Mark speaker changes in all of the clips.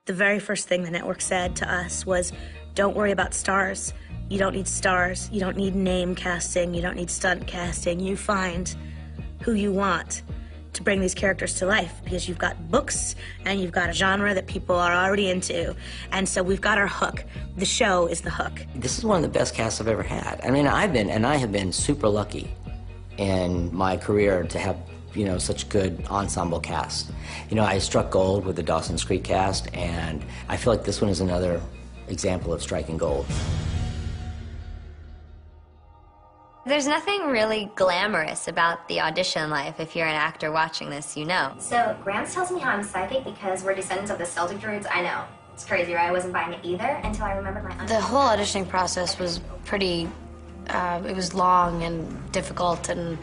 Speaker 1: The very first thing the network said to us was, don't worry about stars. You don't need stars. You don't need name casting. You don't need stunt casting. You find who you want to bring these characters to life, because you've got books and you've got a genre that people are already into. And so we've got our hook. The show is the hook.
Speaker 2: This is one of the best casts I've ever had. I mean, I have been super lucky in my career to have, you know, such good ensemble cast. You know, I struck gold with the Dawson's Creek cast, and I feel like this one is another example of striking gold.
Speaker 3: There's nothing really glamorous about the audition life. If you're an actor watching this, you know.
Speaker 4: So Grams tells me how I'm psychic because we're descendants of the Celtic druids. I know. It's crazy, right? I wasn't buying it either until I remembered my
Speaker 5: The whole auditioning process was pretty, it was long and difficult, and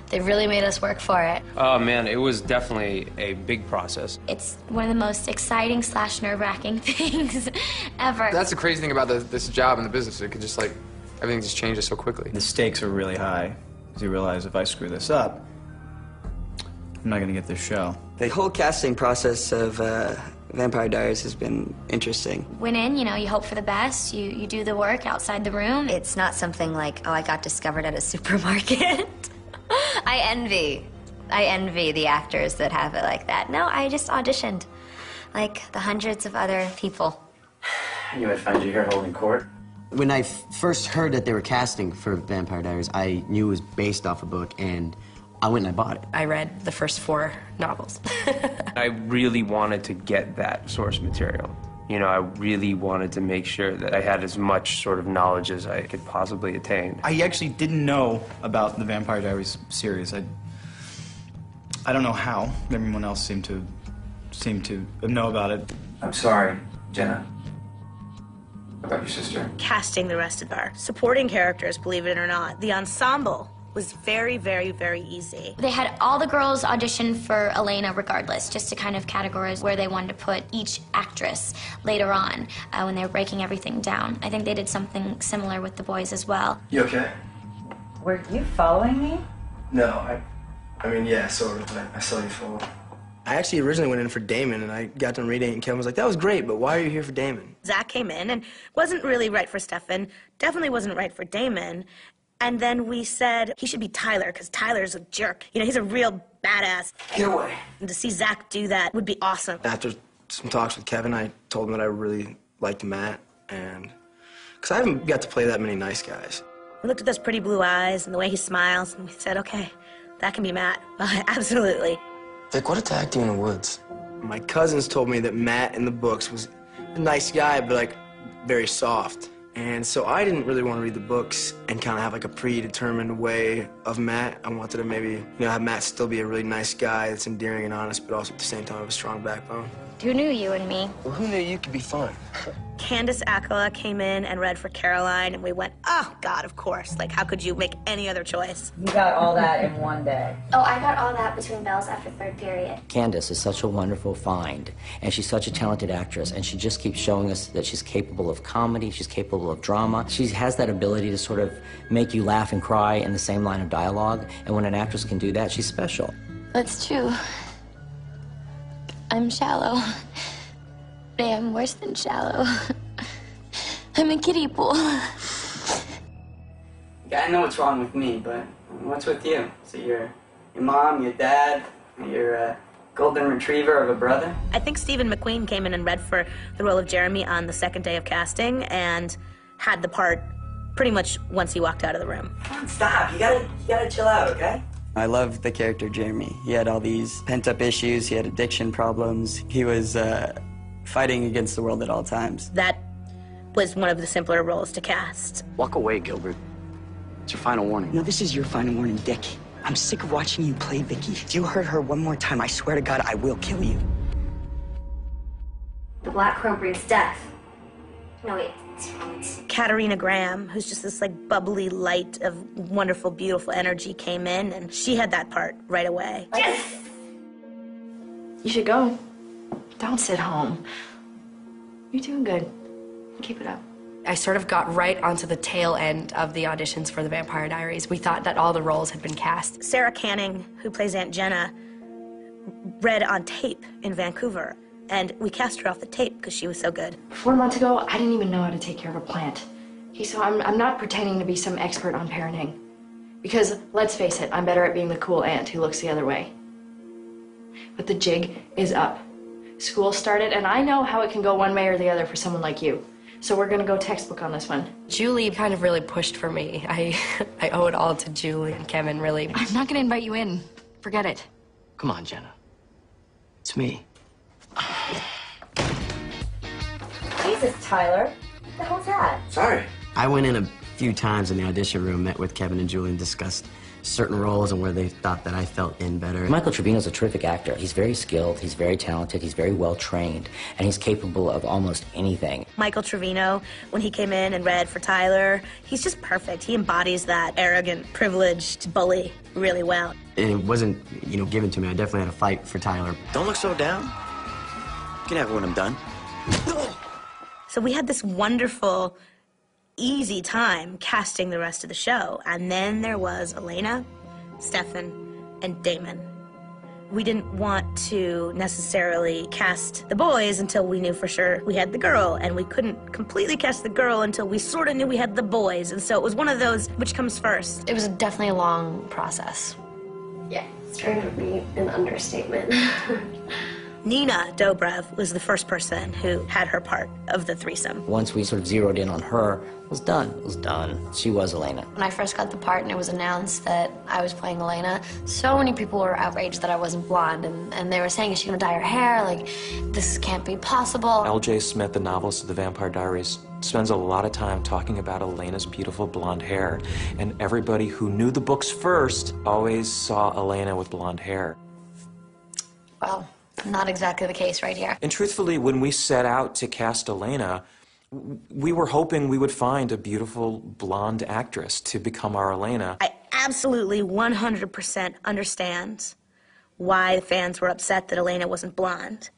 Speaker 5: they really made us work for it.
Speaker 6: Oh man, it was definitely a big process.
Speaker 7: It's one of the most exciting / nerve-wracking things ever.
Speaker 8: That's the crazy thing about this job and the business. It could just like, everything just changes so quickly.
Speaker 9: The stakes are really high, because you realize if I screw this up, I'm not going to get this show.
Speaker 10: The whole casting process of Vampire Diaries has been interesting.
Speaker 7: Went in, you know, you hope for the best, you do the work outside the room.
Speaker 3: It's not something like, oh, I got discovered at a supermarket. I envy the actors that have it like that. No, I just auditioned like the hundreds of other people.
Speaker 11: I knew I'd find you here holding court.
Speaker 12: When I first heard that they were casting for Vampire Diaries, I knew it was based off a book, and I went and I bought it.
Speaker 5: I read the first 4 novels.
Speaker 6: I really wanted to get that source material. You know, I really wanted to make sure that I had as much sort of knowledge as I could possibly attain.
Speaker 9: I actually didn't know about the Vampire Diaries series. I don't know how. Everyone else seemed to know about it.
Speaker 11: I'm sorry, Jenna. About your sister.
Speaker 1: Casting the rest of our supporting characters, believe it or not, the ensemble was very, very, very easy.
Speaker 7: They had all the girls audition for Elena regardless, just to kind of categorize where they wanted to put each actress later on when they were breaking everything down. I think they did something similar with the boys as well.
Speaker 11: You okay?
Speaker 13: Were you following me?
Speaker 11: No, I mean, yeah, sort of, but I saw you fall.
Speaker 14: I actually originally went in for Damon, and I got done reading it, and Kevin was like, that was great, but why are you here for Damon?
Speaker 1: Zach came in and wasn't really right for Stefan, definitely wasn't right for Damon, and then we said he should be Tyler, because Tyler's a jerk. You know, he's a real badass.
Speaker 11: Get away.
Speaker 1: And to see Zach do that would be awesome.
Speaker 14: After some talks with Kevin, I told him that I really liked Matt, and because I haven't got to play that many nice guys.
Speaker 1: We looked at those pretty blue eyes and the way he smiles, and we said, okay, that can be Matt. Absolutely.
Speaker 11: Vic, what attacked you in the woods?
Speaker 14: My cousins told me that Matt in the books was a nice guy, but like very soft. And so I didn't really want to read the books and kind of have like a predetermined way of Matt. I wanted to maybe, you know, have Matt still be a really nice guy that's endearing and honest, but also at the same time have a strong backbone.
Speaker 7: Who knew you and me?
Speaker 11: Well, who knew you could be fun?
Speaker 1: Candace Accola came in and read for Caroline, and we went, oh, God, of course. Like, how could you make any other choice?
Speaker 13: You got all that in one day.
Speaker 4: Oh, I got all that between bells after 3rd period.
Speaker 2: Candace is such a wonderful find, and she's such a talented actress, and she just keeps showing us that she's capable of comedy, she's capable of drama. She has that ability to sort of make you laugh and cry in the same line of dialogue, and when an actress can do that, she's special.
Speaker 7: That's true. I'm shallow. I am worse than shallow. I'm a kiddie pool.
Speaker 10: I know what's wrong with me, but what's with you? So your mom, your dad, your golden retriever of a brother?
Speaker 1: I think Stephen McQueen came in and read for the role of Jeremy on the 2nd day of casting and had the part pretty much once he walked out of the room.
Speaker 10: Come on, stop. You gotta chill out, okay? I love the character Jeremy. He had all these pent-up issues. He had addiction problems. He was fighting against the world at all times.
Speaker 1: That was one of the simpler roles to cast.
Speaker 11: Walk away, Gilbert. It's your final warning.
Speaker 10: No, this is your final warning, Dick. I'm sick of watching you play Vicky. If you hurt her one more time, I swear to God, I will kill you.
Speaker 4: The Black Crow breeds death. No, wait.
Speaker 1: Katarina Graham, who's just this like bubbly light of wonderful, beautiful energy, came in, and she had that part right away.
Speaker 4: Yes!
Speaker 5: You should go. Don't sit home. You're doing good. Keep it up. I sort of got right onto the tail end of the auditions for the Vampire Diaries. We thought that all the roles had been cast.
Speaker 1: Sarah Canning, who plays Aunt Jenna, read on tape in Vancouver. and we cast her off the tape because she was so good.
Speaker 5: 4 months ago, I didn't even know how to take care of a plant. Okay, so I'm not pretending to be some expert on parenting. Because, let's face it, I'm better at being the cool aunt who looks the other way. But the jig is up. School started, and I know how it can go one way or the other for someone like you. So we're gonna go textbook on this one. Julie kind of really pushed for me. I owe it all to Julie and Kevin, really. I'm not gonna invite you in. Forget it.
Speaker 12: Come on, Jenna. It's me.
Speaker 13: Jesus, Tyler. What the hell's that?
Speaker 14: Sorry.
Speaker 12: I went in a few times in the audition room, met with Kevin and Julie, and discussed certain roles and where they thought that I felt in better.
Speaker 2: Michael Trevino's a terrific actor. He's very skilled, he's very talented, he's very well trained, and he's capable of almost anything.
Speaker 1: Michael Trevino, when he came in and read for Tyler, he's just perfect. He embodies that arrogant, privileged bully really well.
Speaker 12: And it wasn't, given to me. I definitely had to fight for Tyler.
Speaker 15: Don't look so down. You can have it when I'm done.
Speaker 1: So we had this wonderful, easy time casting the rest of the show. And then there was Elena, Stefan, and Damon. We didn't want to necessarily cast the boys until we knew for sure we had the girl, and we couldn't completely cast the girl until we sort of knew we had the boys. And so it was one of those, which comes first?
Speaker 5: It was definitely a long process.
Speaker 16: Yeah, strange would be an understatement.
Speaker 1: Nina Dobrev was the first person who had her part of the threesome.
Speaker 2: Once we sort of zeroed in on her, it was done. It was done. She was Elena.
Speaker 3: When I first got the part and it was announced that I was playing Elena, so many people were outraged that I wasn't blonde, and they were saying, is she gonna dye her hair? Like, this can't be possible.
Speaker 17: L.J. Smith, the novelist of The Vampire Diaries, spends a lot of time talking about Elena's beautiful blonde hair, and everybody who knew the books first always saw Elena with blonde hair.
Speaker 3: Well, not exactly the case right here.
Speaker 17: And truthfully, when we set out to cast Elena, we were hoping we would find a beautiful blonde actress to become our Elena.
Speaker 1: I absolutely 100% understand why the fans were upset that Elena wasn't blonde.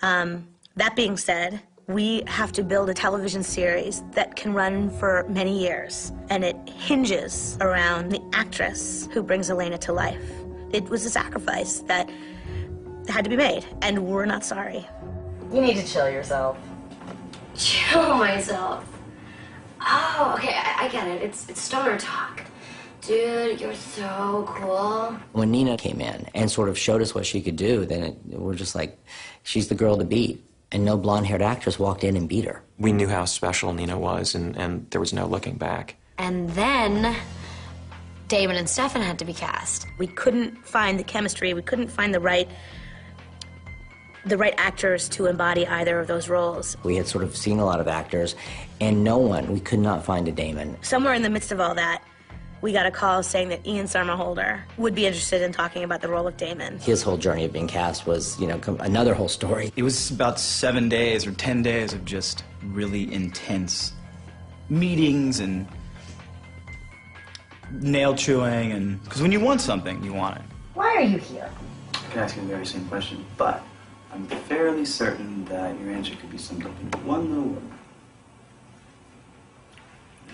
Speaker 1: That being said, we have to build a television series that can run for many years, and it hinges around the actress who brings Elena to life. It was a sacrifice that had to be made, and we're not sorry.
Speaker 13: You need to chill yourself.
Speaker 16: Chill myself. Oh, okay, I get it. It's stoner talk. Dude, you're so cool.
Speaker 2: When Nina came in and sort of showed us what she could do, then we're just like, she's the girl to beat. And no blonde-haired actress walked in and beat her.
Speaker 17: We knew how special Nina was, and there was no looking back.
Speaker 3: And then Damon and Stefan had to be cast.
Speaker 1: We couldn't find the chemistry. We couldn't find the right actors to embody either of those roles.
Speaker 2: We had sort of seen a lot of actors, and we could not find a Damon.
Speaker 1: Somewhere in the midst of all that, we got a call saying that Ian Somerhalder would be interested in talking about the role of Damon.
Speaker 2: His whole journey of being cast was, another whole story.
Speaker 9: It was about 7 days or 10 days of just really intense meetings and nail chewing, and because when you want something, you want it.
Speaker 13: Why are you here?
Speaker 18: I can ask you the very same question, but I'm fairly certain that your answer could be summed up in one little word.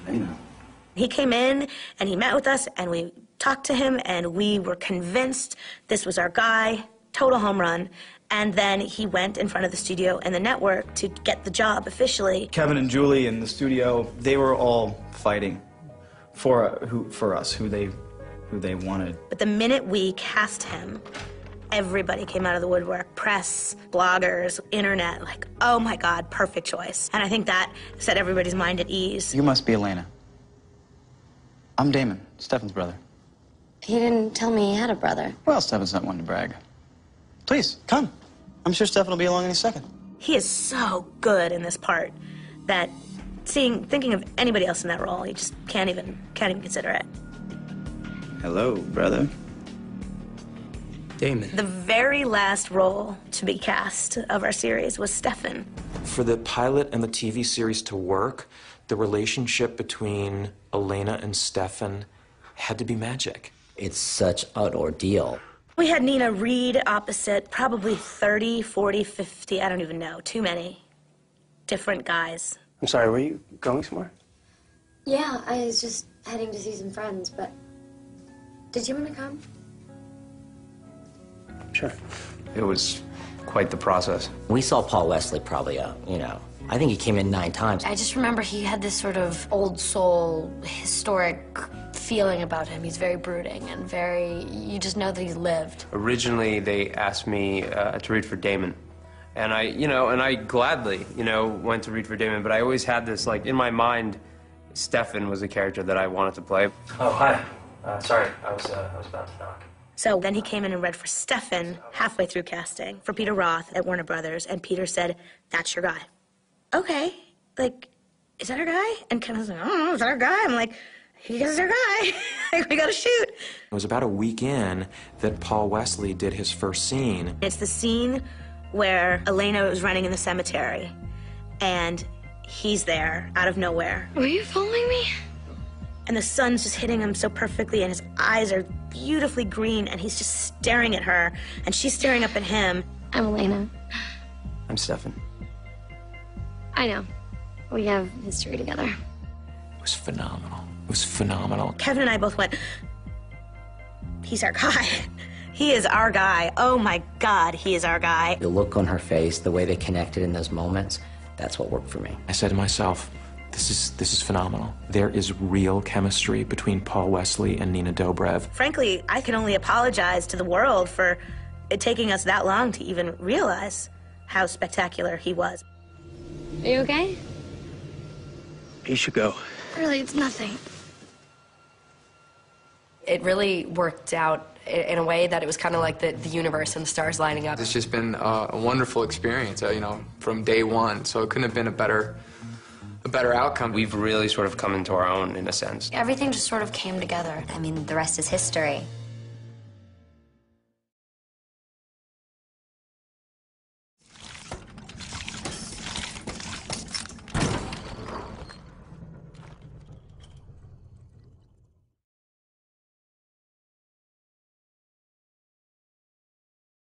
Speaker 18: Elena.
Speaker 1: He came in and he met with us and we talked to him and we were convinced this was our guy, total home run. And then he went in front of the studio and the network to get the job officially.
Speaker 9: Kevin and Julie in the studio, they were all fighting for us, who they wanted.
Speaker 1: But the minute we cast him, everybody came out of the woodwork. Press, bloggers, internet, like, oh my God, perfect choice. And I think that set everybody's mind at ease.
Speaker 9: You must be Elena. I'm Damon, Stefan's brother.
Speaker 3: He didn't tell me he had a brother.
Speaker 9: Well, Stefan's not one to brag. Please, come. I'm sure Stefan will be along any second.
Speaker 1: He is so good in this part that thinking of anybody else in that role, you just can't even consider it.
Speaker 9: Hello, brother.
Speaker 2: Damon.
Speaker 1: The very last role to be cast of our series was Stefan.
Speaker 17: For the pilot and the TV series to work, the relationship between Elena and Stefan had to be magic.
Speaker 2: It's such an ordeal.
Speaker 1: We had Nina read opposite probably 30, 40, 50, I don't even know, too many different guys.
Speaker 6: I'm sorry, were you going somewhere?
Speaker 16: Yeah, I was just heading to see some friends, but did you want to come?
Speaker 6: Sure.
Speaker 17: It was
Speaker 6: quite the process.
Speaker 2: We saw Paul Wesley probably, I think he came in 9 times.
Speaker 5: I just remember he had this sort of old soul, historic feeling about him. He's very brooding and you just know that he's lived.
Speaker 6: Originally, they asked me to read for Damon. And I gladly, went to read for Damon, but I always had this, like, in my mind, Stefan was a character that I wanted to play.
Speaker 17: Oh, hi. Sorry, I was about to knock.
Speaker 1: So then he came in and read for Stefan halfway through casting for Peter Roth at Warner Brothers, and Peter said, "That's your guy." Okay, like, is that our guy? And Kevin's like, "I don't know, is that our guy?" I'm like, "He is our guy." Like, we gotta shoot.
Speaker 17: It was about a week in that Paul Wesley did his first scene.
Speaker 1: It's the scene where Elena was running in the cemetery, and he's there out of nowhere.
Speaker 16: Were you following me?
Speaker 1: And the sun's just hitting him so perfectly, and his eyes are beautifully green, and he's just staring at her, and she's staring up at him.
Speaker 16: I'm Elena.
Speaker 6: I'm Stefan.
Speaker 16: I know. We have history together.
Speaker 17: It was phenomenal. It was phenomenal.
Speaker 1: Kevin and I both went, he's our guy. He is our guy. Oh my God, he is our guy.
Speaker 2: The look on her face, the way they connected in those moments, that's what worked for me.
Speaker 17: I said to myself, this is phenomenal. There is real chemistry between Paul Wesley and Nina Dobrev.
Speaker 1: Frankly, I can only apologize to the world for it taking us that long to even realize how spectacular he was.
Speaker 16: Are you okay?
Speaker 18: You should go.
Speaker 16: Really, it's nothing.
Speaker 5: It really worked out in a way that it was kind of like the universe and the stars lining up.
Speaker 8: It's just been a wonderful experience, from day one. So it couldn't have been a better outcome.
Speaker 6: We've really sort of come into our own, in a sense.
Speaker 5: Everything just sort of came together.
Speaker 3: I mean, the rest is history.